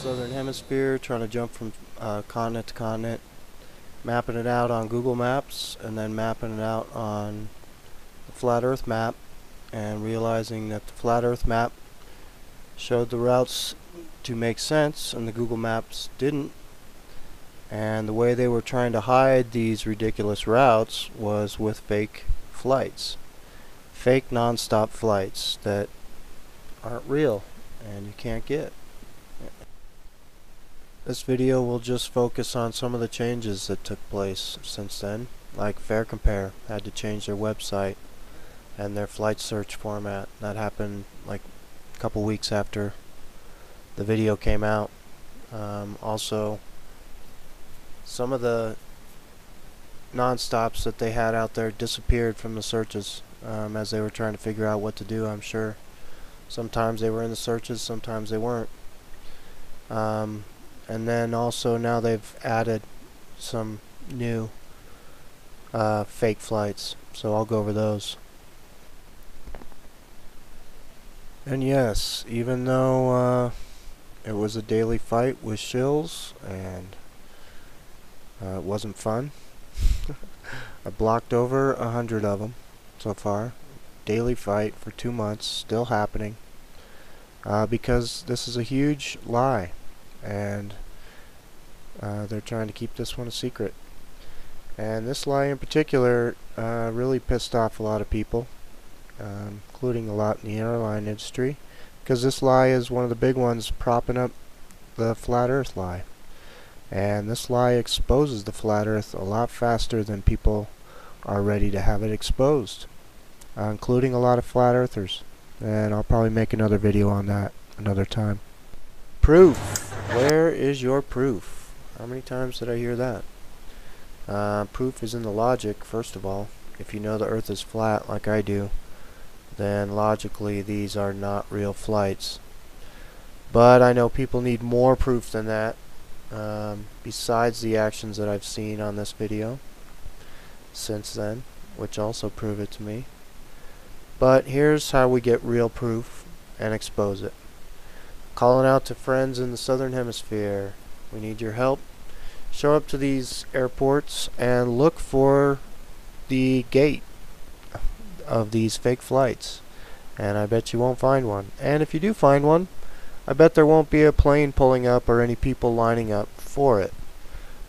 southern hemisphere, trying to jump from continent to continent, mapping it out on Google Maps, and then mapping it out on the flat earth map, and realizing that the flat earth map showed the routes to make sense and the Google Maps didn't. And the way they were trying to hide these ridiculous routes was with fake flights. Fake non-stop flights that aren't real and you can't get. This video will just focus on some of the changes that took place since then. Like Fare Compare had to change their website and their flight search format. That happened like a couple weeks after the video came out. Also, some of the non-stops that they had out there disappeared from the searches as they were trying to figure out what to do, I'm sure. Sometimes they were in the searches, sometimes they weren't. And then also now they've added some new fake flights, so I'll go over those. And yes, even though it was a daily fight with shills and it wasn't fun. I blocked over 100 of them so far. Daily fight for 2 months, still happening. Because this is a huge lie, and they're trying to keep this one a secret. And this lie in particular really pissed off a lot of people, including a lot in the airline industry, because this lie is one of the big ones propping up the flat earth lie. And this lie exposes the flat earth a lot faster than people are ready to have it exposed, including a lot of flat earthers. And I'll probably make another video on that another time. Proof! Where is your proof? How many times did I hear that? Proof is in the logic, first of all. If you know the earth is flat like I do, then logically these are not real flights. But I know people need more proof than that. Besides the actions that I've seen on this video since then, which also prove it to me. But here's how we get real proof and expose it. Calling out to friends in the southern hemisphere. We need your help. Show up to these airports and look for the gate of these fake flights, and I bet you won't find one. And if you do find one, I bet there won't be a plane pulling up or any people lining up for it,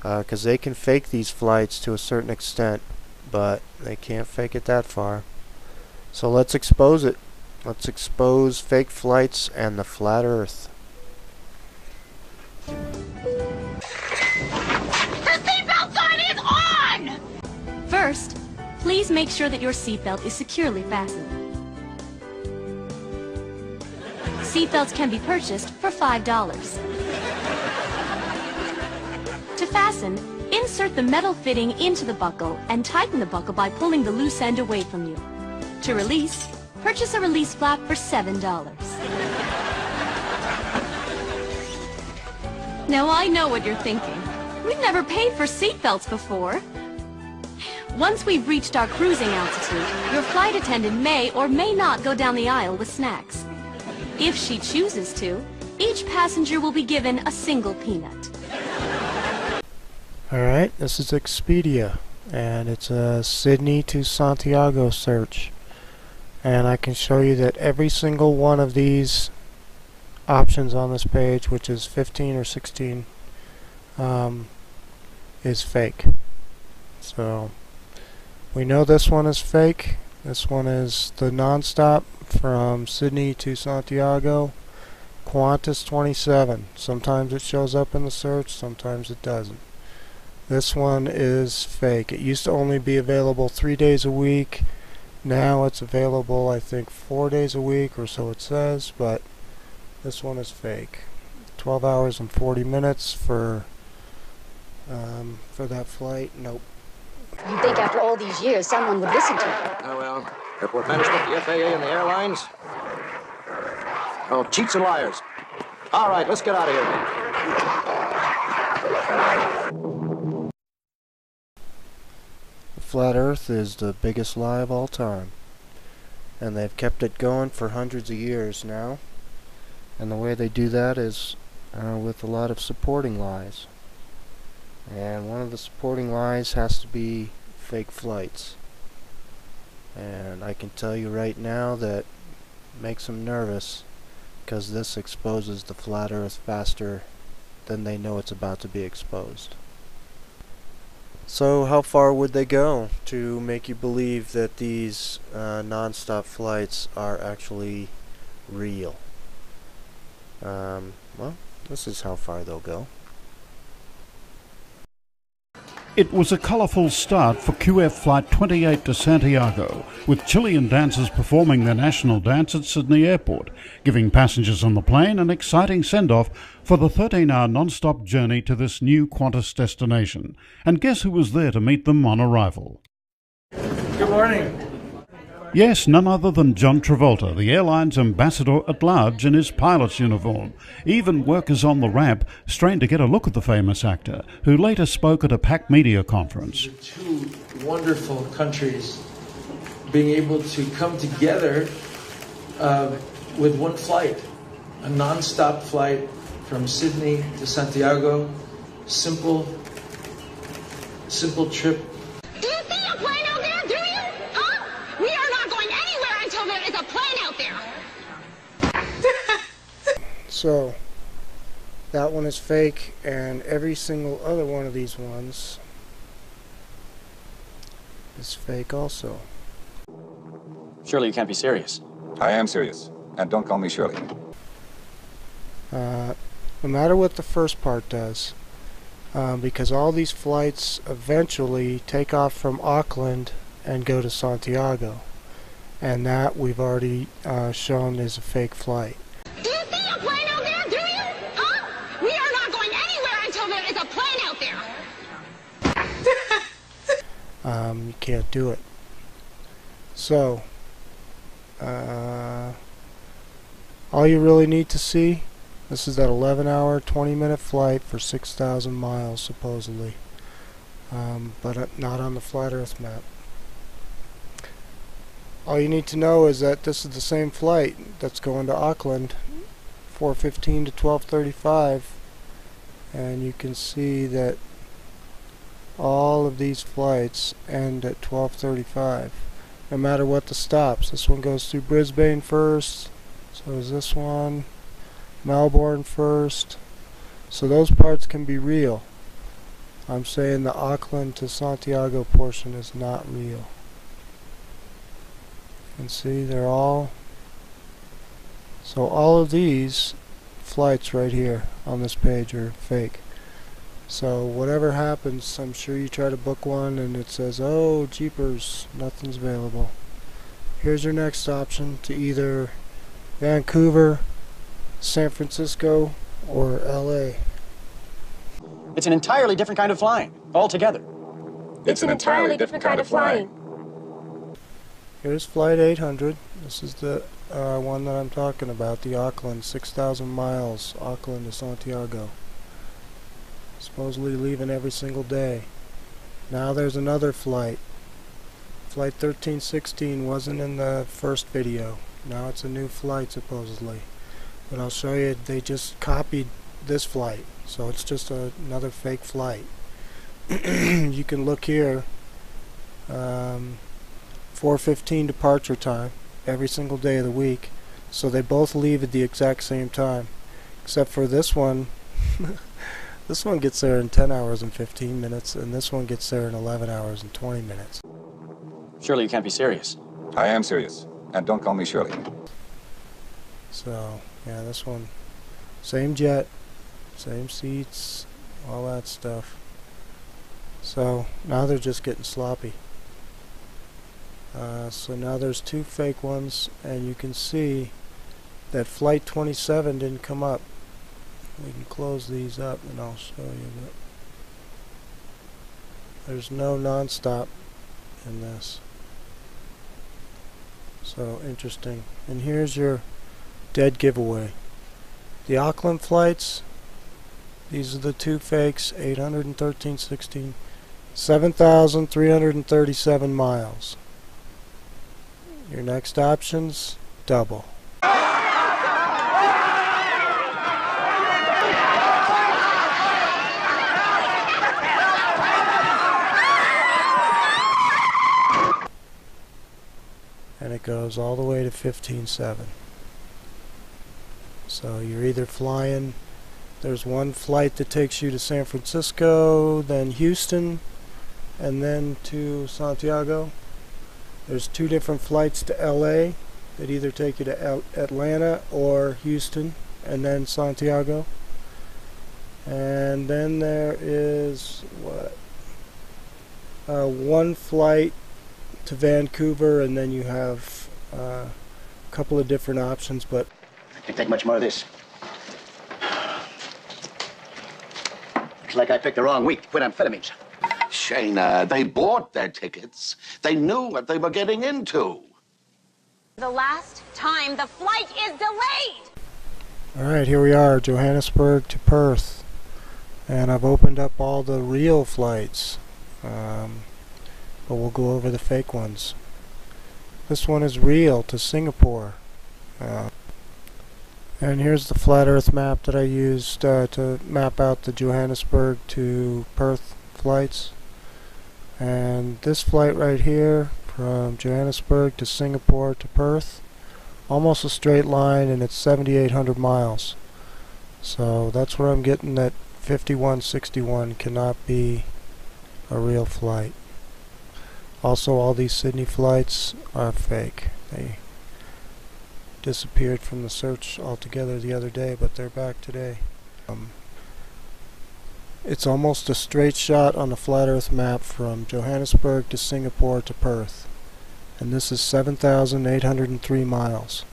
because they can fake these flights to a certain extent, but they can't fake it that far. So let's expose it. Let's expose fake flights and the flat earth. The seatbelt sign is on! First, please make sure that your seatbelt is securely fastened. Seatbelts can be purchased for $5. To fasten, insert the metal fitting into the buckle and tighten the buckle by pulling the loose end away from you. To release, purchase a release flap for $7. Now I know what you're thinking. We've never paid for seatbelts before. Once we've reached our cruising altitude, your flight attendant may or may not go down the aisle with snacks. If she chooses to, each passenger will be given a single peanut. Alright, this is Expedia, and it's a Sydney to Santiago search. And I can show you that every single one of these options on this page, which is 15 or 16, is fake. So we know this one is fake. This one is the non-stop from Sydney to Santiago, Qantas 27. Sometimes it shows up in the search, sometimes it doesn't. This one is fake. It used to only be available 3 days a week. Now it's available, I think, 4 days a week, or so it says, but this one is fake. 12 hours and 40 minutes for that flight. Nope. You'd think after all these years someone would listen to you. Oh, well, airport management, the FAA, and the airlines. Oh, cheats and liars. All right, let's get out of here. The flat earth is the biggest lie of all time. And they've kept it going for hundreds of years now. And the way they do that is with a lot of supporting lies. And one of the supporting lies has to be fake flights. And I can tell you right now that makes them nervous, because this exposes the flat Earth faster than they know it's about to be exposed. So how far would they go to make you believe that these non-stop flights are actually real? Well, this is how far they'll go. It was a colourful start for QF Flight 28 to Santiago, with Chilean dancers performing their national dance at Sydney Airport, giving passengers on the plane an exciting send-off for the 13-hour non-stop journey to this new Qantas destination. And guess who was there to meet them on arrival? Good morning. Yes, none other than John Travolta, the airline's ambassador at large in his pilot's uniform. Even workers on the ramp strained to get a look at the famous actor, who later spoke at a packed media conference. Two wonderful countries being able to come together with one flight, a non-stop flight from Sydney to Santiago. Simple trip. Do you see a plane out there, do you? Huh? We are not going anywhere until there is a plane out there. So, that one is fake, and every single other one of these ones is fake also. Surely you can't be serious. I am serious. And don't call me Shirley. No matter what the first part does, because all these flights eventually take off from Auckland and go to Santiago, and that we've already shown is a fake flight. Do you see a plane out there, do you? Huh? We are not going anywhere until there is a plane out there. You can't do it. So, all you really need to see, this is that 11-hour, 20-minute flight for 6,000 miles, supposedly. But not on the flat Earth map. All you need to know is that this is the same flight that's going to Auckland, 4:15 to 12:35, and you can see that all of these flights end at 12:35, no matter what the stops. This one goes through Brisbane first, so is this one, Melbourne first, so those parts can be real. I'm saying the Auckland to Santiago portion is not real. And see, they're all, so all of these flights right here on this page are fake. So whatever happens, I'm sure you try to book one and it says, oh jeepers, nothing's available. Here's your next option to either Vancouver, San Francisco, or LA. It's an entirely different kind of flying, altogether. It's an entirely different kind of flying. Here's Flight 800. This is the one that I'm talking about, the Auckland, 6,000 miles, Auckland to Santiago. Supposedly leaving every single day. Now there's another flight. Flight 1316 wasn't in the first video. Now it's a new flight, supposedly. But I'll show you, they just copied this flight. So it's just another fake flight. You can look here. 4:15 departure time every single day of the week, so they both leave at the exact same time, except for this one. This one gets there in 10 hours and 15 minutes, and this one gets there in 11 hours and 20 minutes. Surely you can't be serious. I am serious. And don't call me Shirley. So yeah, this one, same jet, same seats, all that stuff. So now they're just getting sloppy. So now there's two fake ones, and you can see that Flight 27 didn't come up. We can close these up and I'll show you that there's no non-stop in this. So interesting. And here's your dead giveaway. The Auckland flights, these are the two fakes, 800 and 1316, 7,337 miles. Your next options, double. goes all the way to 15.7. So you're either flying, there's one flight that takes you to San Francisco, then Houston, and then to Santiago. There's two different flights to LA that either take you to Atlanta or Houston and then Santiago. And then there is one flight to Vancouver, and then you have a couple of different options, but I can't take much more of this. Looks like I picked the wrong week to quit amphetamines. Shayna, they bought their tickets. They knew what they were getting into. The last time the flight is delayed! alright, here we are, Johannesburg to Perth. And I've opened up all the real flights. But we'll go over the fake ones. This one is real to Singapore. And here's the flat earth map that I used to map out the Johannesburg to Perth flights. And this flight right here from Johannesburg to Singapore to Perth, almost a straight line, and it's 7,800 miles. So that's where I'm getting that 5161 cannot be a real flight. Also, all these Sydney flights are fake. They disappeared from the search altogether the other day, but they're back today. It's almost a straight shot on the flat earth map from Johannesburg to Singapore to Perth. And this is 7,803 miles.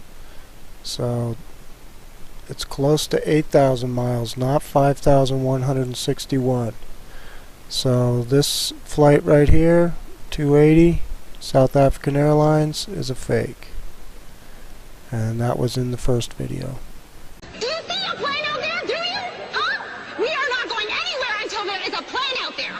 So it's close to 8,000 miles, not 5,161. So this flight right here, 280, South African Airlines, is a fake. And that was in the first video. Do you see a plane out there, do you? Huh? We are not going anywhere until there is a plane out there.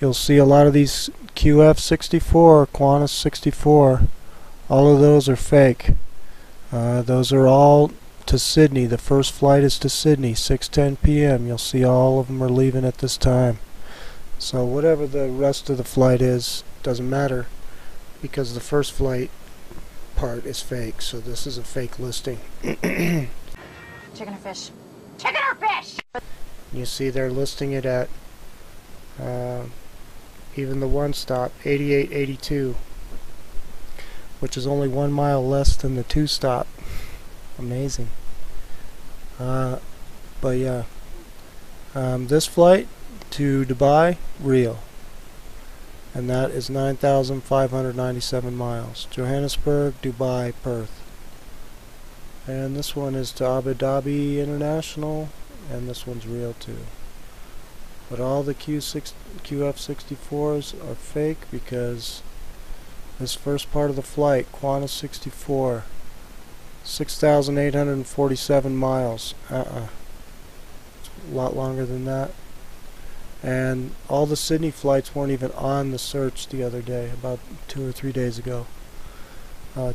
You'll see a lot of these QF64, Qantas 64, all of those are fake. Those are all to Sydney. The first flight is to Sydney, 6:10 p.m. You'll see all of them are leaving at this time. So whatever the rest of the flight is, doesn't matter, because the first flight part is fake. So this is a fake listing. Chicken or fish? Chicken or fish? You see they're listing it at even the one stop, 88.82, which is only 1 mile less than the two stop. Amazing. But yeah, this flight to Dubai, real, and that is 9,597 miles. Johannesburg, Dubai, Perth. And this one is to Abu Dhabi International, and this one's real too. But all the QF64s are fake, because this first part of the flight, Qantas 64, 6,847 miles. It's a lot longer than that. And all the Sydney flights weren't even on the search the other day, about 2 or 3 days ago.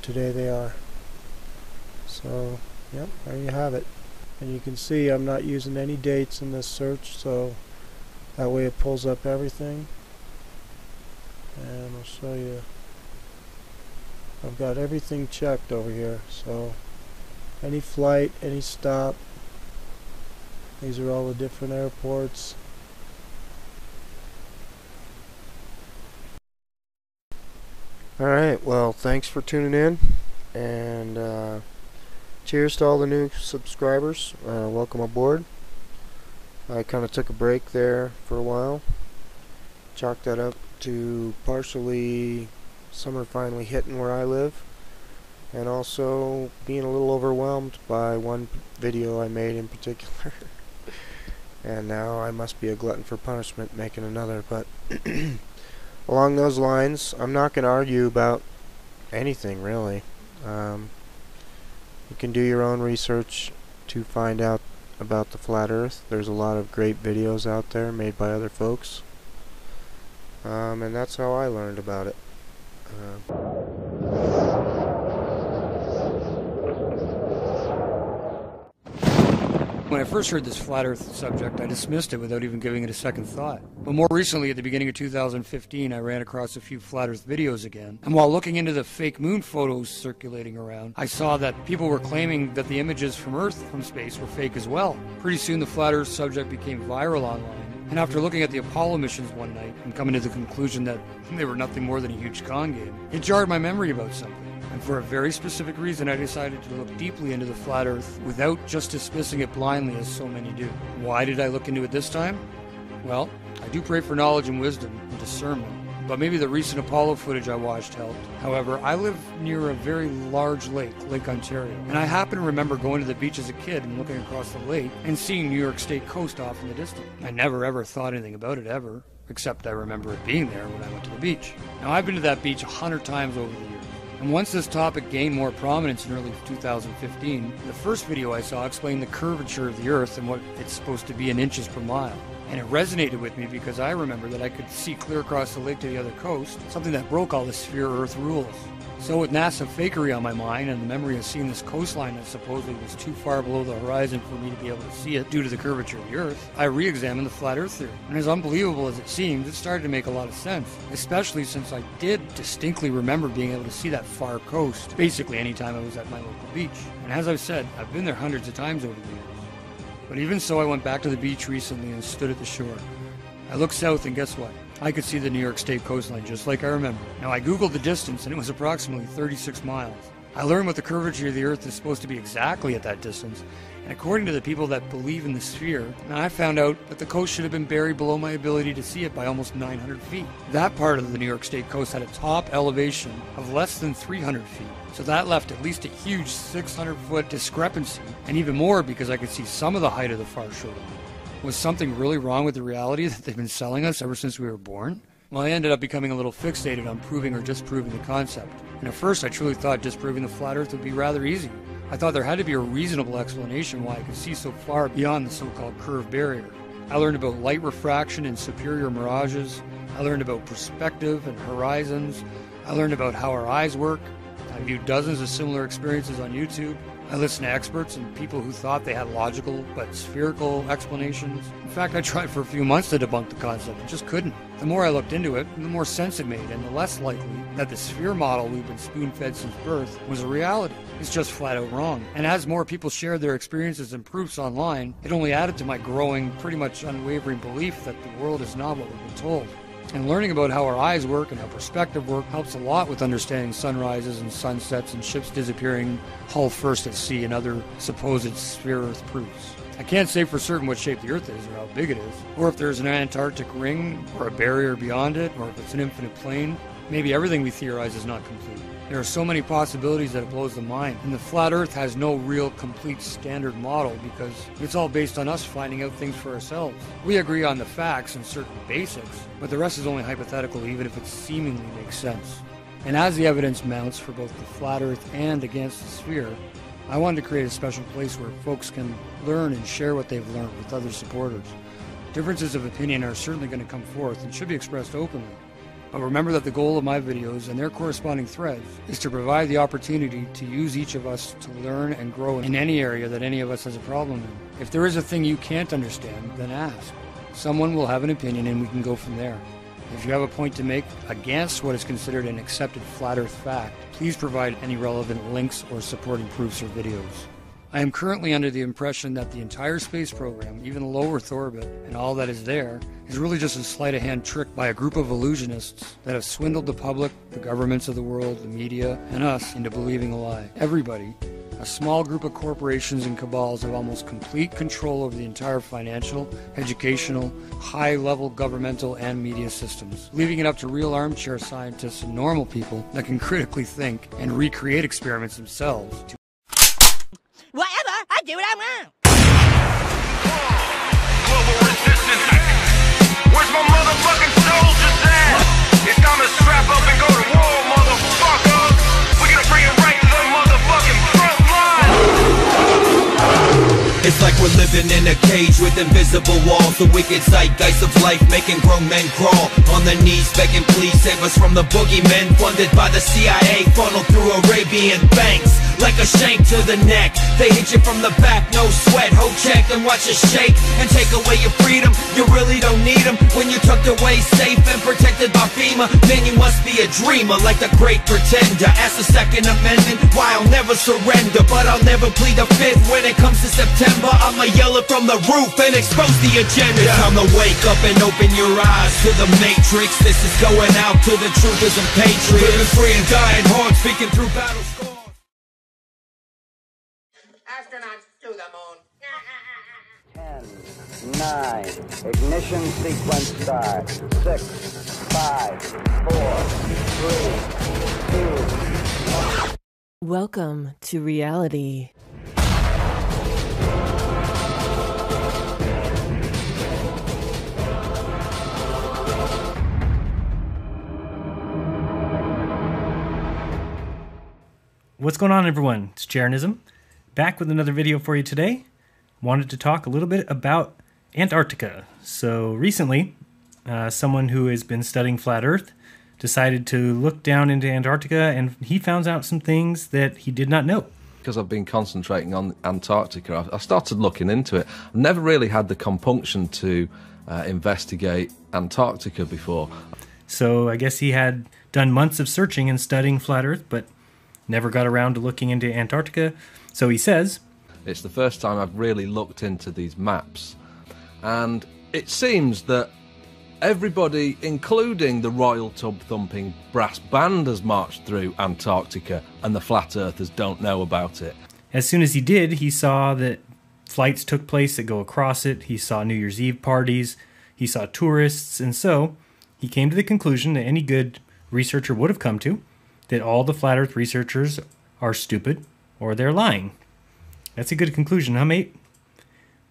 Today they are. So, yep, there you have it. And you can see I'm not using any dates in this search, so that way it pulls up everything. And I'll show you. I've got everything checked over here, so any flight, any stop, these are all the different airports. Alright, well, thanks for tuning in, and cheers to all the new subscribers. Welcome aboard. I kind of took a break there for a while. Chalked that up to partially summer finally hitting where I live, and also being a little overwhelmed by one video I made in particular. And now I must be a glutton for punishment making another. But along those lines, I'm not going to argue about anything really. You can do your own research to find out about the flat earth. There's a lot of great videos out there made by other folks, and that's how I learned about it. When I first heard this flat earth subject, I dismissed it without even giving it a second thought. But more recently, at the beginning of 2015, I ran across a few flat earth videos again. And while looking into the fake moon photos circulating around, I saw that people were claiming that the images from Earth from space were fake as well. Pretty soon the flat earth subject became viral online. And after looking at the Apollo missions one night and coming to the conclusion that they were nothing more than a huge con game, it jarred my memory about something. And for a very specific reason, I decided to look deeply into the flat earth without just dismissing it blindly as so many do. Why did I look into it this time? Well, I do pray for knowledge and wisdom and discernment, but maybe the recent Apollo footage I watched helped. However, I live near a very large lake, Lake Ontario, and I happen to remember going to the beach as a kid and looking across the lake and seeing New York State coast off in the distance. I never ever thought anything about it ever, except I remember it being there when I went to the beach. Now, I've been to that beach 100 times over the years. And once this topic gained more prominence in early 2015, the first video I saw explained the curvature of the Earth and what it's supposed to be in inches per mile. And it resonated with me because I remember that I could see clear across the lake to the other coast, something that broke all the sphere-Earth rules. So with NASA fakery on my mind and the memory of seeing this coastline that supposedly was too far below the horizon for me to be able to see it due to the curvature of the Earth, I re-examined the flat Earth theory. And as unbelievable as it seemed, it started to make a lot of sense, especially since I did distinctly remember being able to see that far coast basically anytime I was at my local beach. And as I've said, I've been there hundreds of times over the years. But even so, I went back to the beach recently and stood at the shore. I looked south and guess what? I could see the New York State coastline just like I remember. Now, I googled the distance and it was approximately 36 miles. I learned what the curvature of the Earth is supposed to be exactly at that distance, and according to the people that believe in the sphere, I found out that the coast should have been buried below my ability to see it by almost 900 feet. That part of the New York State coast had a top elevation of less than 300 feet. So that left at least a huge 600-foot discrepancy, and even more because I could see some of the height of the far shoreline. Was something really wrong with the reality that they've been selling us ever since we were born? Well, I ended up becoming a little fixated on proving or disproving the concept. And at first I truly thought disproving the flat Earth would be rather easy. I thought there had to be a reasonable explanation why I could see so far beyond the so-called curved barrier. I learned about light refraction and superior mirages. I learned about perspective and horizons. I learned about how our eyes work. I viewed dozens of similar experiences on YouTube. I listened to experts and people who thought they had logical but spherical explanations. In fact, I tried for a few months to debunk the concept and just couldn't. The more I looked into it, the more sense it made, and the less likely that the sphere model we've been spoon-fed since birth was a reality. It's just flat out wrong. And as more people shared their experiences and proofs online, it only added to my growing, pretty much unwavering belief that the world is not what we've been told. And learning about how our eyes work and how perspective work helps a lot with understanding sunrises and sunsets and ships disappearing hull first at sea and other supposed sphere-Earth proofs. I can't say for certain what shape the Earth is or how big it is, or if there's an Antarctic ring or a barrier beyond it, or if it's an infinite plane. Maybe everything we theorize is not complete. There are so many possibilities that it blows the mind, and the flat Earth has no real complete standard model because it's all based on us finding out things for ourselves. We agree on the facts and certain basics, but the rest is only hypothetical even if it seemingly makes sense. And as the evidence mounts for both the flat Earth and against the sphere, I wanted to create a special place where folks can learn and share what they've learned with other supporters. Differences of opinion are certainly going to come forth and should be expressed openly. But remember that the goal of my videos and their corresponding threads is to provide the opportunity to use each of us to learn and grow in any area that any of us has a problem in. If there is a thing you can't understand, then ask. Someone will have an opinion and we can go from there. If you have a point to make against what is considered an accepted flat Earth fact, please provide any relevant links or supporting proofs or videos. I am currently under the impression that the entire space program, even low Earth orbit, and all that is there, is really just a sleight-of-hand trick by a group of illusionists that have swindled the public, the governments of the world, the media, and us into believing a lie. Everybody, a small group of corporations and cabals have almost complete control over the entire financial, educational, high-level governmental and media systems, leaving it up to real armchair scientists and normal people that can critically think and recreate experiments themselves to whatever, I do what I want. Global resistance. Where's my motherfucking soldiers at? It's time to strap up and go to war, motherfucker. We're gonna bring it right to the motherfucking front line. It's like we're living in a cage with invisible walls. The wicked zeitgeist of life making grown men crawl on their knees begging please save us from the boogeymen funded by the CIA funneled through Arabian banks. like a shank to the neck. They hit you from the back, no sweat, hold check and watch you shake and take away your freedom. You really don't need them when you're tucked away safe and protected by FEMA. Then you must be a dreamer like the great pretender. Ask the Second Amendment, why I'll never surrender, but I'll never plead the Fifth. When it comes to September, I'ma yell it from the roof and expose the agenda. It's time to wake up and open your eyes to the matrix. This is going out to the truthers and patriots, living free and dying hard, speaking through battle scars. Astronauts to the moon. 10, 9, ignition sequence start. 6, 5, 4, 3, 2, 1. Welcome to reality. What's going on, everyone? It's Jaronism, back with another video for you today. Wanted to talk a little bit about Antarctica. So recently, someone who has been studying flat Earth decided to look down into Antarctica, and he found out some things that he did not know. Because I've been concentrating on Antarctica, I started looking into it. I've never really had the compunction to investigate Antarctica before. So I guess he had done months of searching and studying flat Earth, but never got around to looking into Antarctica. So he says, it's the first time I've really looked into these maps. And it seems that everybody, including the Royal Tub-Thumping Brass Band, has marched through Antarctica, and the flat earthers don't know about it. As soon as he did, he saw that flights took place that go across it. He saw New Year's Eve parties. He saw tourists. And so he came to the conclusion that any good researcher would have come to, that all the flat earth researchers are stupid or they're lying. That's a good conclusion, huh, mate?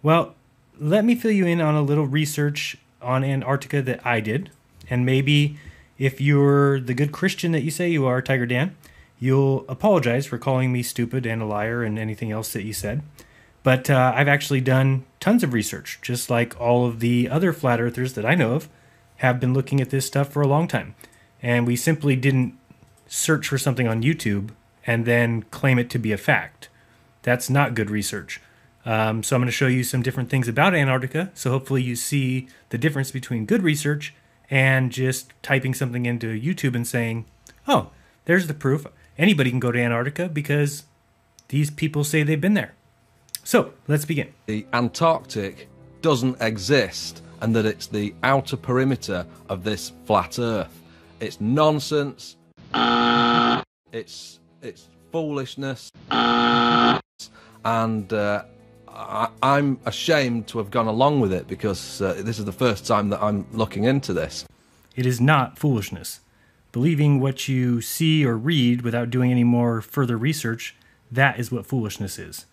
Well, let me fill you in on a little research on Antarctica that I did. And maybe if you're the good Christian that you say you are, Tiger Dan, you'll apologize for calling me stupid and a liar and anything else that you said. But I've actually done tons of research, just like all of the other flat earthers that I know of have been looking at this stuff for a long time. And we simply didn't search for something on YouTube and then claim it to be a fact. That's not good research. So I'm going to show you some different things about Antarctica, so hopefully you see the difference between good research and just typing something into YouTube and saying, oh, there's the proof. Anybody can go to Antarctica because these people say they've been there. So let's begin. The Antarctic doesn't exist, and that it's the outer perimeter of this flat Earth. It's nonsense. It's foolishness, and I'm ashamed to have gone along with it because this is the first time that I'm looking into this. It is not foolishness. Believing what you see or read without doing any more further research, that is what foolishness is.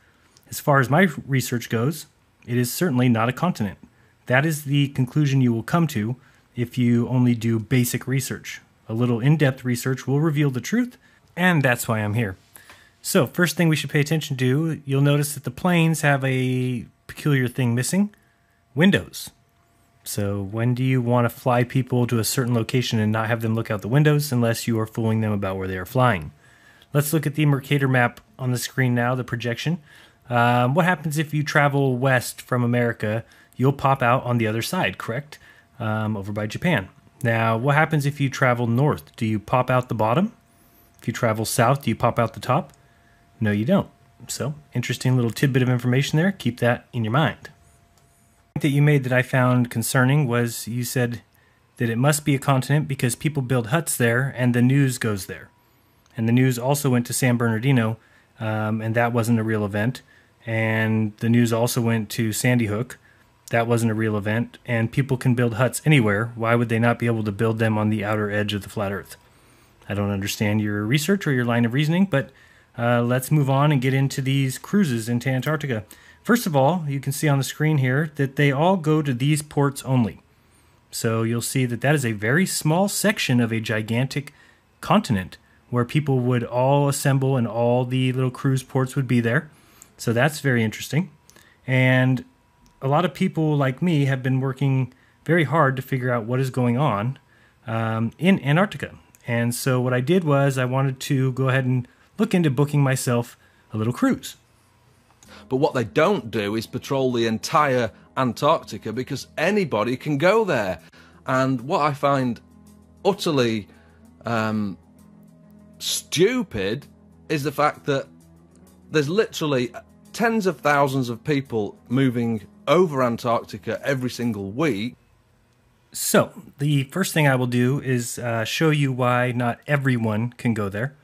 As far as my research goes, it is certainly not a continent. That is the conclusion you will come to if you only do basic research. A little in-depth research will reveal the truth, and that's why I'm here. So, first thing we should pay attention to, you'll notice that the planes have a peculiar thing missing: windows. So, when do you want to fly people to a certain location and not have them look out the windows unless you are fooling them about where they are flying? Let's look at the Mercator map on the screen now, the projection. What happens if you travel west from America? You'll pop out on the other side, correct? Over by Japan. Now, what happens if you travel north? Do you pop out the bottom? If you travel south, do you pop out the top? No, you don't. So, interesting little tidbit of information there. Keep that in your mind. The point that you made that I found concerning was you said that it must be a continent because people build huts there and the news goes there. And the news also went to San Bernardino, and that wasn't a real event. And the news also went to Sandy Hook. That wasn't a real event. And people can build huts anywhere. Why would they not be able to build them on the outer edge of the flat Earth? I don't understand your research or your line of reasoning, but let's move on and get into these cruises into Antarctica. First of all, you can see on the screen here that they all go to these ports only. So you'll see that that is a very small section of a gigantic continent where people would all assemble and all the little cruise ports would be there. So that's very interesting. And a lot of people like me have been working very hard to figure out what is going on in Antarctica. And so what I did was I wanted to go ahead and look into booking myself a little cruise. But what they don't do is patrol the entire Antarctica, because anybody can go there. And what I find utterly stupid is the fact that there's literally tens of thousands of people moving over Antarctica every single week. So, the first thing I will do is show you why not everyone can go there.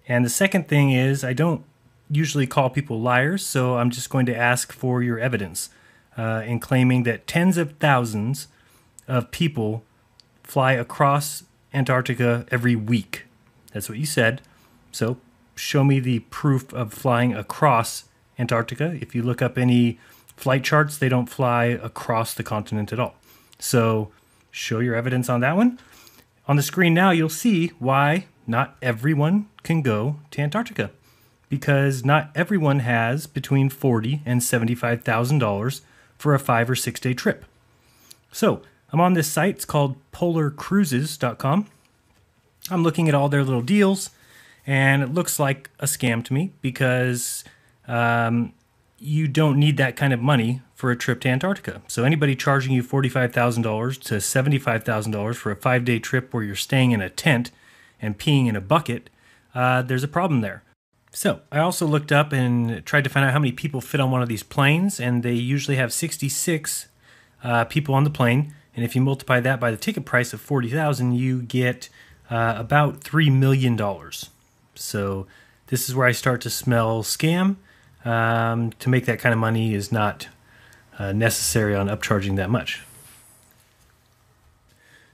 And the second thing is, I don't usually call people liars, so I'm just going to ask for your evidence in claiming that tens of thousands of people fly across Antarctica every week. That's what you said. So, show me the proof of flying across Antarctica. If you look up any flight charts, they don't fly across the continent at all. So, show your evidence on that one. On the screen now, you'll see why not everyone can go to Antarctica. Because not everyone has between $40,000 and $75,000 for a 5 or 6 day trip. So, I'm on this site. It's called polarcruises.com. I'm looking at all their little deals, and it looks like a scam to me because you don't need that kind of money for a trip to Antarctica. So anybody charging you $45,000 to $75,000 for a 5 day trip where you're staying in a tent and peeing in a bucket, there's a problem there. So I also looked up and tried to find out how many people fit on one of these planes, and they usually have 66 people on the plane. And if you multiply that by the ticket price of $40,000, you get about $3 million. So this is where I start to smell scam. To make that kind of money is not necessary on upcharging that much.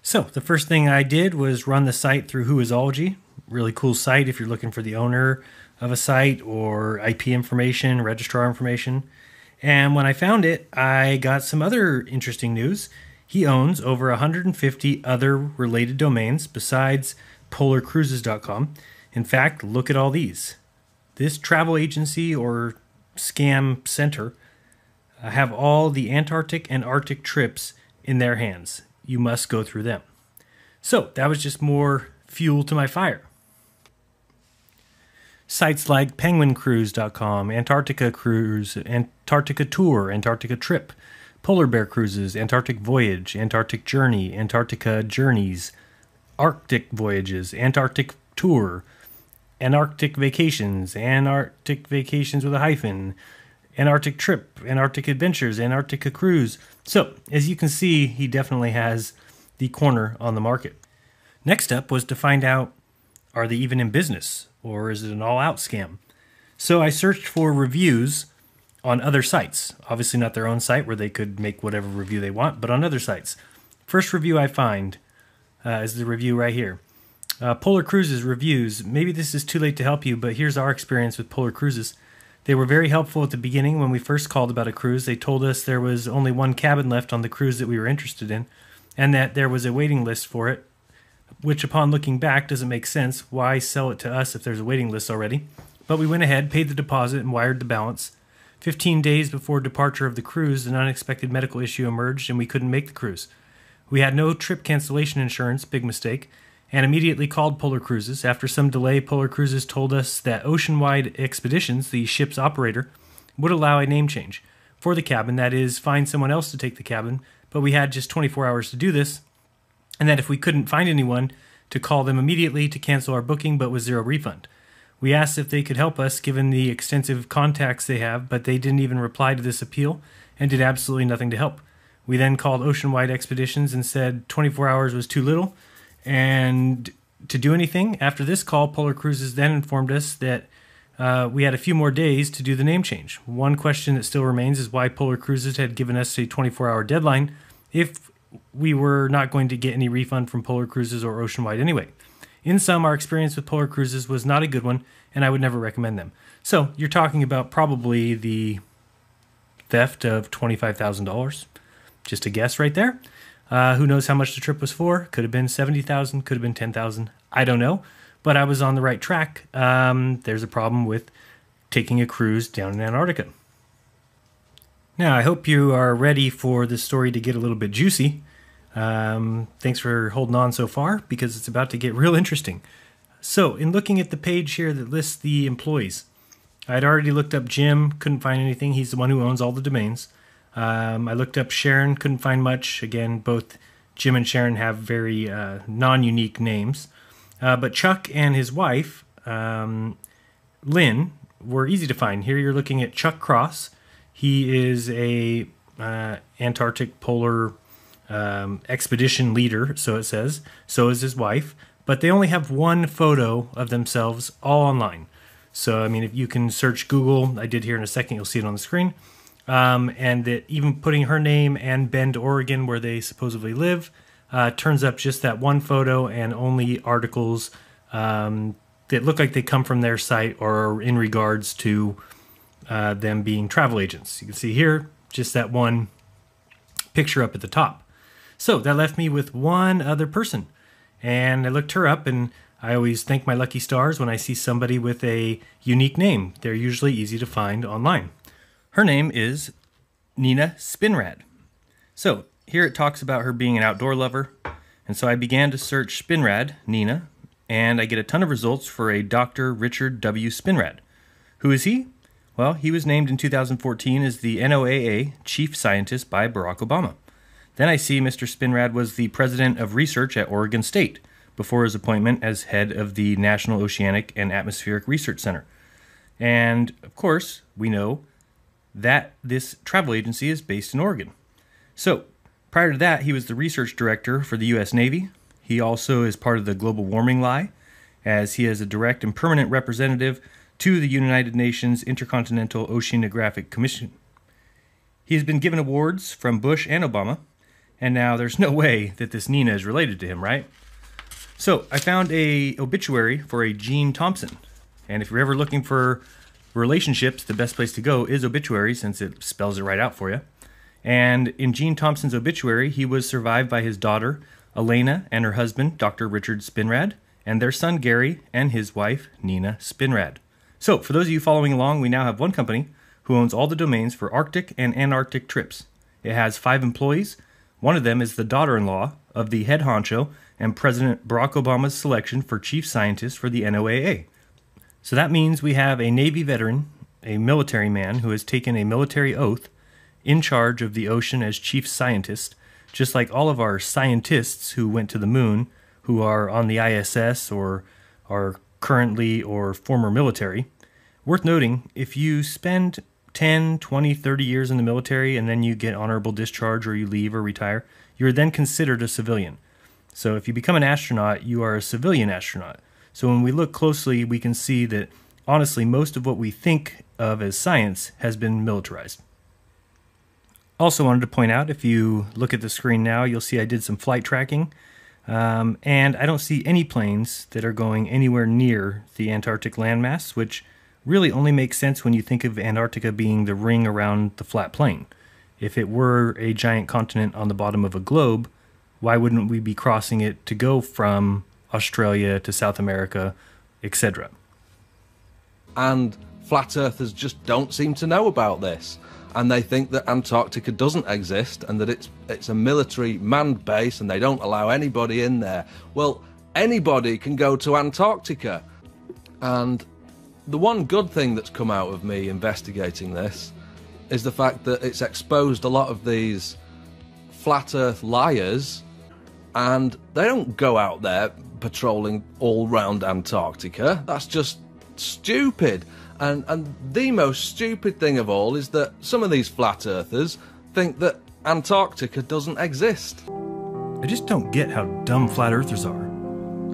So the first thing I did was run the site through Whoisology. Really cool site if you're looking for the owner of a site or IP information, registrar information. And when I found it, I got some other interesting news. He owns over 150 other related domains besides polarcruises.com. In fact, look at all these. This travel agency or scam center have all the Antarctic and Arctic trips in their hands. You must go through them. So that was just more fuel to my fire. Sites like penguincruise.com, Antarctica Cruise, Antarctica Tour, Antarctica Trip, Polar Bear Cruises, Antarctic Voyage, Antarctic Journey, Antarctica Journeys, Arctic Voyages, Antarctic Tour, Antarctic Vacations with a hyphen, Antarctic Trip, Antarctic Adventures, Antarctica Cruise. So, as you can see, he definitely has the corner on the market. Next up was to find out, are they even in business, or is it an all-out scam? So I searched for reviews on other sites. Obviously not their own site where they could make whatever review they want, but on other sites. First review I find is the review right here. Polar Cruises reviews. Maybe this is too late to help you, but here's our experience with Polar Cruises. They were very helpful at the beginning when we first called about a cruise. They told us there was only one cabin left on the cruise that we were interested in, and that there was a waiting list for it, which upon looking back doesn't make sense. Why sell it to us if there's a waiting list already? But we went ahead, paid the deposit, and wired the balance. 15 days before departure of the cruise, an unexpected medical issue emerged and we couldn't make the cruise. We had no trip cancellation insurance, big mistake, and immediately called Polar Cruises. After some delay, Polar Cruises told us that Oceanwide Expeditions, the ship's operator, would allow a name change for the cabin, that is, find someone else to take the cabin, but we had just 24 hours to do this, and that if we couldn't find anyone, to call them immediately to cancel our booking, but with zero refund. We asked if they could help us, given the extensive contacts they have, but they didn't even reply to this appeal and did absolutely nothing to help. We then called Oceanwide Expeditions and said 24 hours was too little and to do anything. After this call, Polar Cruises then informed us that we had a few more days to do the name change. One question that still remains is why Polar Cruises had given us a 24-hour deadline if we were not going to get any refund from Polar Cruises or Oceanwide anyway. In sum, our experience with Polar Cruises was not a good one, and I would never recommend them. So, you're talking about probably the theft of $25,000. Just a guess right there. Who knows how much the trip was for? Could have been $70,000, could have been $10,000. I don't know, but I was on the right track. There's a problem with taking a cruise down in Antarctica. Now, I hope you are ready for this story to get a little bit juicy. Thanks for holding on so far, because it's about to get real interesting. So, in looking at the page here that lists the employees, I'd already looked up Jim, couldn't find anything. He's the one who owns all the domains. I looked up Sharon, couldn't find much. Again, both Jim and Sharon have very non-unique names. But Chuck and his wife, Lynn, were easy to find. Here you're looking at Chuck Cross. He is a Antarctic polar expedition leader, so it says. So is his wife. But they only have one photo of themselves all online. So, I mean, if you can search Google, I did here in a second, you'll see it on the screen. And that even putting her name and Bend, Oregon, where they supposedly live, turns up just that one photo and only articles that look like they come from their site or in regards to them being travel agents. You can see here, just that one picture up at the top. So that left me with one other person. And I looked her up, and I always thank my lucky stars when I see somebody with a unique name. They're usually easy to find online. Her name is Nina Spinrad. So here it talks about her being an outdoor lover. And so I began to search Spinrad, Nina, and I get a ton of results for a Dr. Richard W. Spinrad. Who is he? Well, he was named in 2014 as the NOAA Chief Scientist by Barack Obama. Then I see Mr. Spinrad was the President of Research at Oregon State before his appointment as head of the National Oceanic and Atmospheric Research Center. And, of course, we know that this travel agency is based in Oregon. So, prior to that, he was the research director for the U.S. Navy. He also is part of the Global Warming Lie, as he is a direct and permanent representative to the United Nations Intercontinental Oceanographic Commission. He has been given awards from Bush and Obama, and now there's no way that this Nina is related to him, right? So I found a obituary for a Gene Thompson. And if you're ever looking for relationships, the best place to go is obituary, since it spells it right out for you. And in Gene Thompson's obituary, he was survived by his daughter, Elena, and her husband, Dr. Richard Spinrad, and their son, Gary, and his wife, Nina Spinrad. So for those of you following along, we now have one company who owns all the domains for Arctic and Antarctic trips. It has 5 employees. One of them is the daughter-in-law of the head honcho and President Barack Obama's selection for chief scientist for the NOAA. So that means we have a Navy veteran, a military man who has taken a military oath in charge of the ocean as chief scientist, just like all of our scientists who went to the moon, who are on the ISS or are currently or former military. Worth noting, if you spend 10, 20, 30 years in the military and then you get honorable discharge or you leave or retire, you're then considered a civilian. So if you become an astronaut, you are a civilian astronaut. So when we look closely, we can see that honestly most of what we think of as science has been militarized. Also wanted to point out, if you look at the screen now, you'll see I did some flight tracking. And I don't see any planes that are going anywhere near the Antarctic landmass, which really only makes sense when you think of Antarctica being the ring around the flat plane. If it were a giant continent on the bottom of a globe, why wouldn't we be crossing it to go from Australia to South America, etc.? And flat earthers just don't seem to know about this. And they think that Antarctica doesn't exist and that it's a military manned base and they don't allow anybody in there. Well, anybody can go to Antarctica. And the one good thing that's come out of me investigating this is the fact that it's exposed a lot of these flat earth liars, and they don't go out there patrolling all round Antarctica. That's just stupid. And the most stupid thing of all is that some of these flat earthers think that Antarctica doesn't exist. I just don't get how dumb flat earthers are.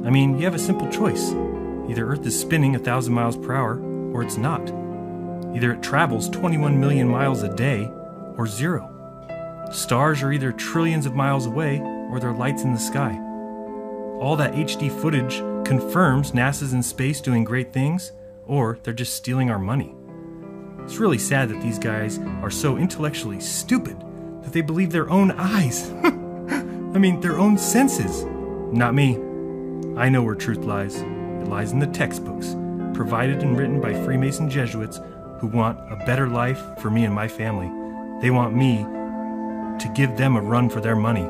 I mean, you have a simple choice. Either Earth is spinning 1,000 miles per hour, or it's not. Either it travels 21 million miles a day, or 0. Stars are either trillions of miles away, or they're lights in the sky. All that HD footage confirms NASA's in space doing great things, or they're just stealing our money. It's really sad that these guys are so intellectually stupid that they believe their own eyes. I mean, their own senses. Not me. I know where truth lies. It lies in the textbooks, provided and written by Freemason Jesuits who want a better life for me and my family. They want me to give them a run for their money,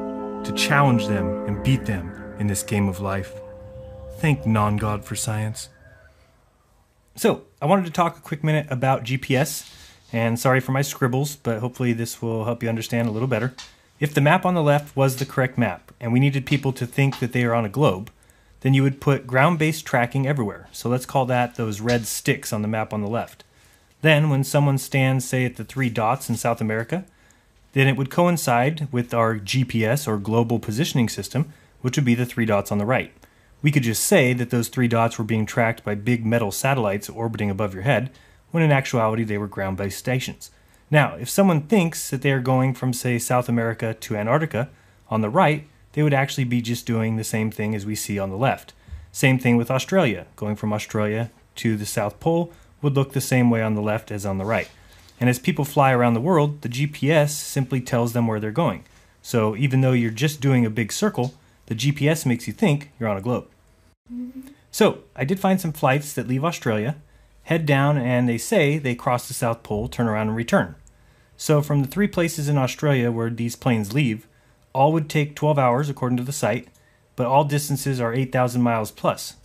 to challenge them and beat them in this game of life. Thank non-God for science. So, I wanted to talk a quick minute about GPS, and sorry for my scribbles, but hopefully this will help you understand a little better. If the map on the left was the correct map, and we needed people to think that they are on a globe, then you would put ground-based tracking everywhere. So let's call that those red sticks on the map on the left. Then when someone stands, say, at the 3 dots in South America, then it would coincide with our GPS, or Global Positioning System, which would be the 3 dots on the right. We could just say that those 3 dots were being tracked by big metal satellites orbiting above your head, when in actuality they were ground-based stations. Now, if someone thinks that they are going from, say, South America to Antarctica, on the right, they would actually be just doing the same thing as we see on the left. Same thing with Australia. Going from Australia to the South Pole would look the same way on the left as on the right. And as people fly around the world, the GPS simply tells them where they're going. So even though you're just doing a big circle, the GPS makes you think you're on a globe. So I did find some flights that leave Australia, head down, and they say they cross the South Pole, turn around, and return. So from the 3 places in Australia where these planes leave, all would take 12 hours according to the site, but all distances are 8,000 miles plus.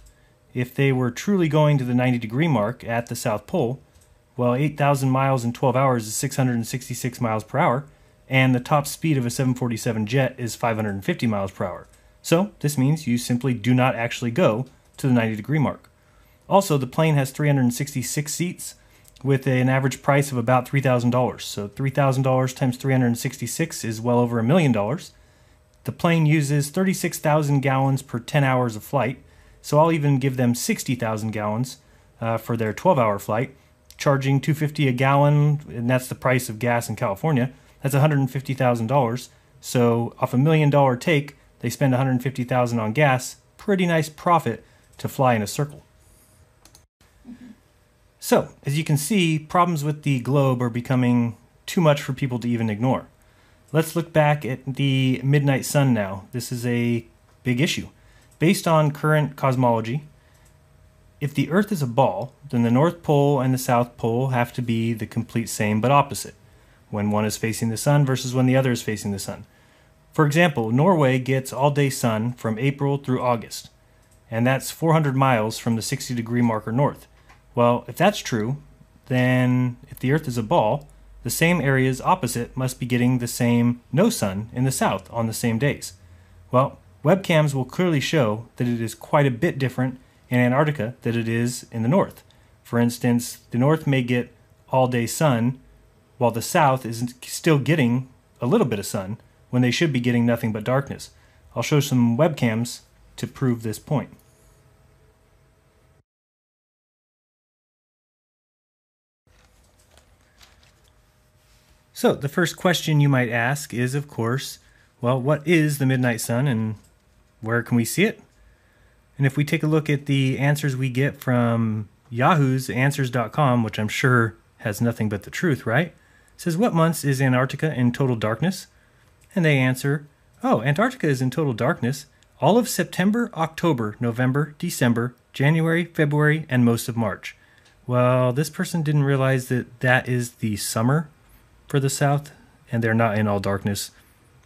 If they were truly going to the 90-degree mark at the South Pole, well, 8,000 miles in 12 hours is 666 miles per hour, and the top speed of a 747 jet is 550 miles per hour. So this means you simply do not actually go to the 90-degree mark. Also, the plane has 366 seats with an average price of about $3,000. So $3,000 times 366 is well over $1 million. The plane uses 36,000 gallons per 10 hours of flight, so I'll even give them 60,000 gallons for their 12-hour flight, charging $2.50 a gallon, and that's the price of gas in California. That's $150,000. So off $1 million take, they spend $150,000 on gas. Pretty nice profit to fly in a circle. So, as you can see, problems with the globe are becoming too much for people to even ignore. Let's look back at the midnight sun now. This is a big issue. Based on current cosmology, if the Earth is a ball, then the North Pole and the South Pole have to be the complete same but opposite, when one is facing the sun versus when the other is facing the sun. For example, Norway gets all-day sun from April through August, and that's 400 miles from the 60-degree marker north. Well, if that's true, then if the Earth is a ball, the same areas opposite must be getting the same no sun in the south on the same days. Well, webcams will clearly show that it is quite a bit different in Antarctica than it is in the north. For instance, the north may get all-day sun, while the south is still getting a little bit of sun, when they should be getting nothing but darkness. I'll show some webcams to prove this point. So the first question you might ask is, of course, well, what is the midnight sun and where can we see it? And if we take a look at the answers we get from Yahoo's Answers.com, which I'm sure has nothing but the truth, right? It says, what months is Antarctica in total darkness? And they answer, oh, Antarctica is in total darkness all of September, October, November, December, January, February, and most of March. Well, this person didn't realize that that is the summer for the South, and they're not in all darkness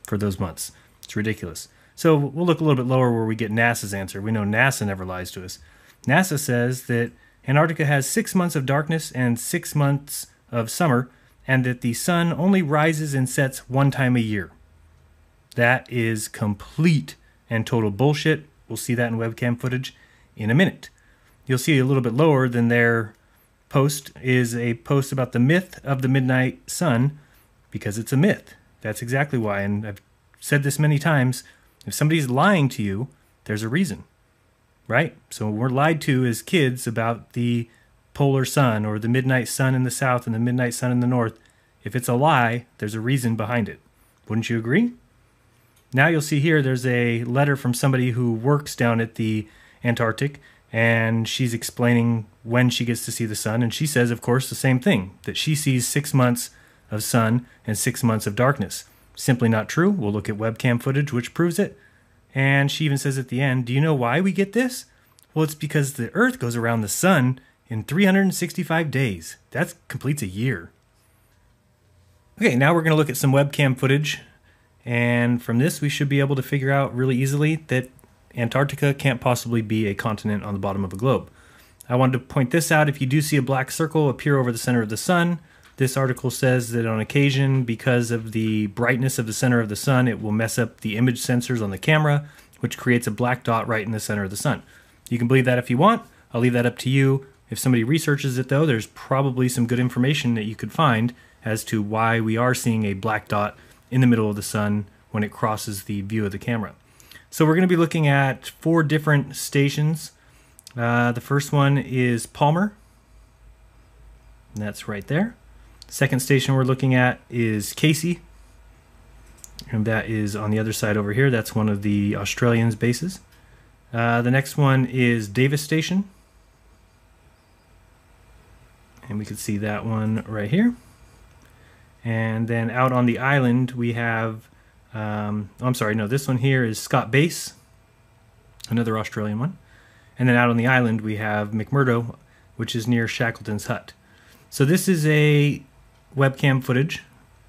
for those months. It's ridiculous. So we'll look a little bit lower where we get NASA's answer. We know NASA never lies to us. NASA says that Antarctica has 6 months of darkness and 6 months of summer, and that the sun only rises and sets 1 time a year. That is complete and total bullshit. We'll see that in webcam footage in a minute. You'll see a little bit lower than their post is a post about the myth of the midnight sun, because it's a myth. That's exactly why, and I've said this many times, if somebody's lying to you, there's a reason, right? So we're lied to as kids about the polar sun or the midnight sun in the south and the midnight sun in the north. If it's a lie, there's a reason behind it. Wouldn't you agree? Now you'll see here there's a letter from somebody who works down at the Antarctic, and she's explaining when she gets to see the sun, and she says, of course, the same thing, that she sees 6 months of sun and 6 months of darkness. Simply not true. We'll look at webcam footage which proves it. And she even says at the end, do you know why we get this? Well, it's because the Earth goes around the sun in 365 days. That completes a year. Okay, now we're going to look at some webcam footage. And from this, we should be able to figure out really easily that Antarctica can't possibly be a continent on the bottom of a globe. I wanted to point this out. If you do see a black circle appear over the center of the sun, this article says that on occasion, because of the brightness of the center of the sun, it will mess up the image sensors on the camera, which creates a black dot right in the center of the sun. You can believe that if you want. I'll leave that up to you. If somebody researches it, though, there's probably some good information that you could find as to why we are seeing a black dot in the middle of the sun when it crosses the view of the camera. So we're going to be looking at 4 different stations. The first one is Palmer. And that's right there. Second station we're looking at is Casey. And that is on the other side over here. That's one of the Australians' bases. The next one is Davis Station. And we can see that one right here. And then out on the island we have, I'm sorry, no, this one here is Scott Base, another Australian one. And then out on the island we have McMurdo, which is near Shackleton's Hut. So this is a webcam footage,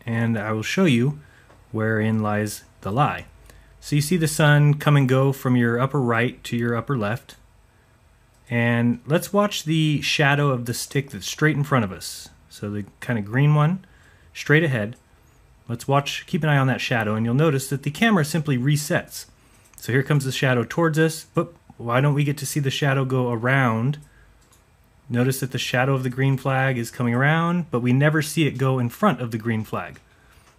and I will show you wherein lies the lie. So you see the sun come and go from your upper right to your upper left. And let's watch the shadow of the stick that's straight in front of us. So the kind of green one, straight ahead. Let's watch, keep an eye on that shadow, and you'll notice that the camera simply resets. So here comes the shadow towards us, but why don't we get to see the shadow go around? Notice that the shadow of the green flag is coming around, but we never see it go in front of the green flag.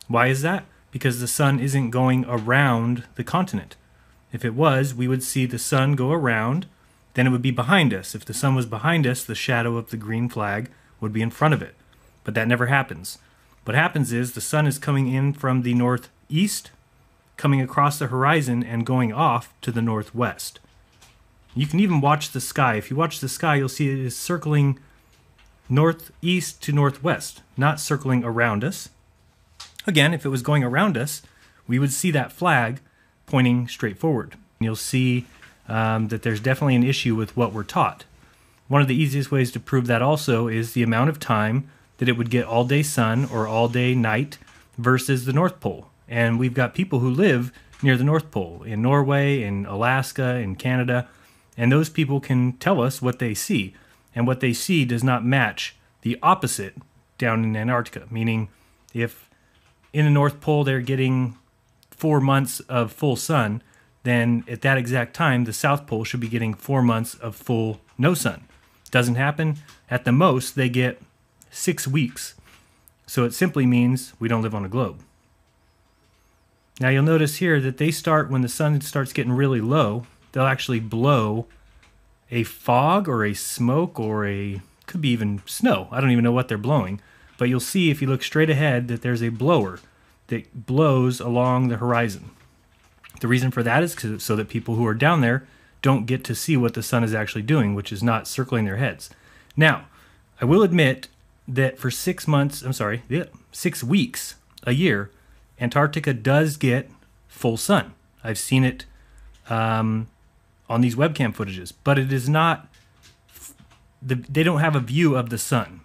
Why is that? Because the sun isn't going around the continent. If it was, we would see the sun go around, then it would be behind us. If the sun was behind us, the shadow of the green flag would be in front of it. But that never happens. What happens is the sun is coming in from the northeast, coming across the horizon and going off to the northwest. You can even watch the sky. If you watch the sky, you'll see it is circling northeast to northwest, not circling around us. Again, if it was going around us, we would see that flag pointing straight forward. You'll see that there's definitely an issue with what we're taught. One of the easiest ways to prove that also is the amount of time that it would get all day sun or all day night versus the North Pole. And we've got people who live near the North Pole, in Norway, in Alaska, in Canada, and those people can tell us what they see. And what they see does not match the opposite down in Antarctica, meaning if in the North Pole they're getting 4 months of full sun, then at that exact time the South Pole should be getting 4 months of full no sun. Doesn't happen. At the most they get 6 weeks. So it simply means we don't live on a globe. Now you'll notice here that they start, when the sun starts getting really low, they'll actually blow a fog or a smoke or could be even snow. I don't even know what they're blowing. But you'll see if you look straight ahead that there's a blower that blows along the horizon. The reason for that is so that people who are down there don't get to see what the sun is actually doing, which is not circling their heads. Now, I will admit that for 6 weeks a year, Antarctica does get full sun. I've seen it on these webcam footages, but it is not, they don't have a view of the sun.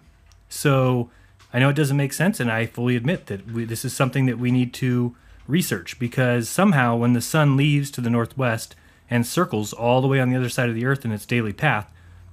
So I know it doesn't make sense, and I fully admit that this is something that we need to research, because somehow when the sun leaves to the northwest and circles all the way on the other side of the Earth in its daily path,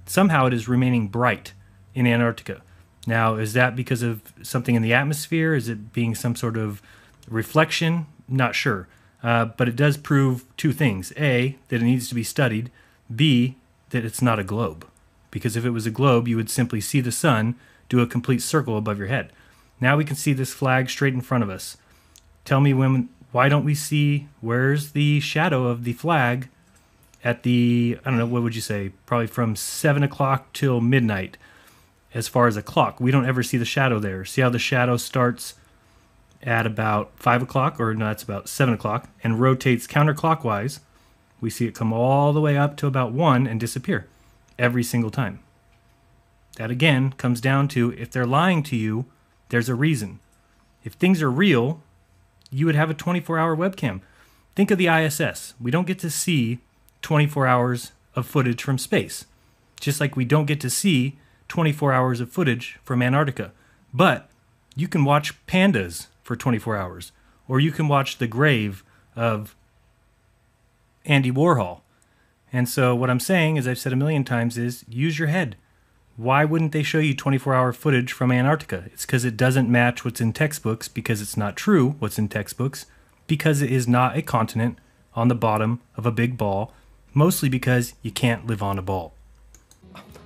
somehow it is remaining bright in Antarctica. Now, is that because of something in the atmosphere? Is it being some sort of reflection? Not sure. But it does prove 2 things. A, that it needs to be studied. B, that it's not a globe. Because if it was a globe, you would simply see the sun do a complete circle above your head. Now we can see this flag straight in front of us. Tell me why don't we see, where's the shadow of the flag at the, I don't know, what would you say, probably from 7 o'clock till midnight as far as a clock. We don't ever see the shadow there. See how the shadow starts at about 5 o'clock, or no, that's about 7 o'clock, and rotates counterclockwise. We see it come all the way up to about 1 and disappear every single time. That again comes down to, if they're lying to you, there's a reason. If things are real, you would have a 24-hour webcam. Think of the ISS. We don't get to see 24 hours of footage from space, just like we don't get to see 24 hours of footage from Antarctica. But you can watch pandas for 24 hours, or you can watch the grave of Andy Warhol. And so what I'm saying, as I've said a million times, is use your head. Why wouldn't they show you 24-hour footage from Antarctica? It's because it doesn't match what's in textbooks, because it's not true what's in textbooks, because it is not a continent on the bottom of a big ball, mostly because you can't live on a ball.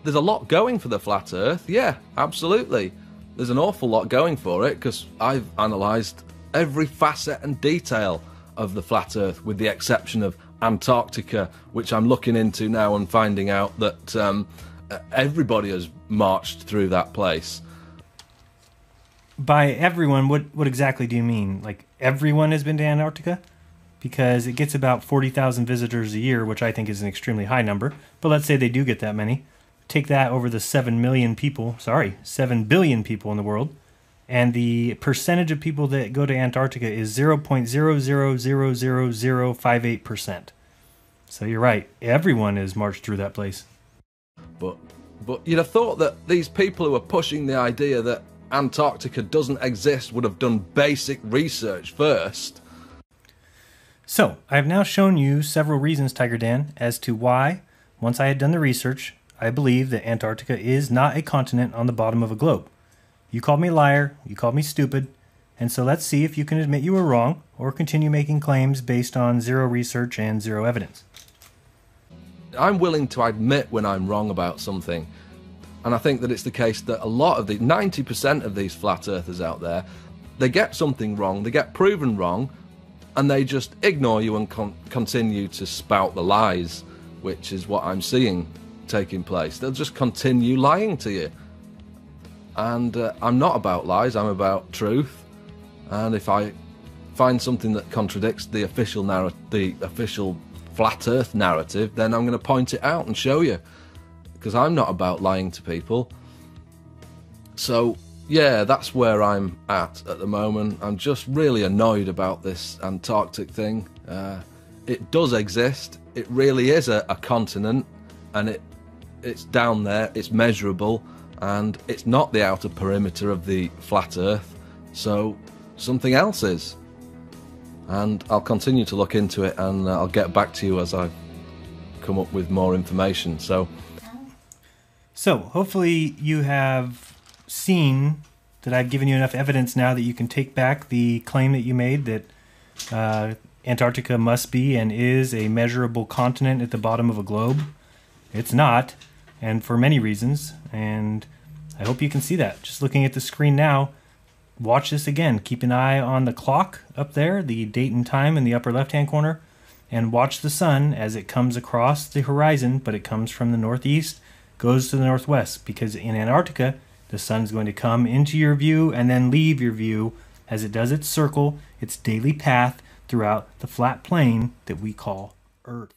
There's a lot going for the flat Earth, yeah, absolutely. There's an awful lot going for it, because I've analysed every facet and detail of the flat Earth, with the exception of Antarctica, which I'm looking into now and finding out that everybody has marched through that place. By everyone, what exactly do you mean? Like, everyone has been to Antarctica? Because it gets about 40,000 visitors a year, which I think is an extremely high number. But let's say they do get that many. Take that over the 7 billion people in the world. And the percentage of people that go to Antarctica is 0.0000058%. So you're right. Everyone has marched through that place. But you'd have thought that these people who are pushing the idea that Antarctica doesn't exist would have done basic research first. So, I've now shown you several reasons, Tiger Dan, as to why, once I had done the research, I believe that Antarctica is not a continent on the bottom of a globe. You called me a liar, you called me stupid, and so let's see if you can admit you were wrong, or continue making claims based on zero research and zero evidence. I'm willing to admit when I'm wrong about something, and I think that it's the case that a lot of 90% of these flat earthers out there, they get something wrong, they get proven wrong, and they just ignore you and continue to spout the lies, which is what I'm seeing taking place. They'll just continue lying to you. And I'm not about lies, I'm about truth. And if I find something that contradicts the official flat earth narrative, then I'm going to point it out and show you. Because I'm not about lying to people. So, yeah, that's where I'm at the moment. I'm just really annoyed about this Antarctic thing. It does exist. It really is a continent. And it's down there, it's measurable. And it's not the outer perimeter of the flat Earth, so something else is. And I'll continue to look into it, and I'll get back to you as I come up with more information. So hopefully you have seen that I've given you enough evidence now that you can take back the claim that you made that Antarctica must be and is a measurable continent at the bottom of a globe. It's not, and for many reasons, and I hope you can see that. Just looking at the screen now, watch this again. Keep an eye on the clock up there, the date and time in the upper left-hand corner, and watch the sun as it comes across the horizon, but it comes from the northeast, goes to the northwest, because in Antarctica, the sun's going to come into your view and then leave your view as it does its circle, its daily path throughout the flat plane that we call Earth.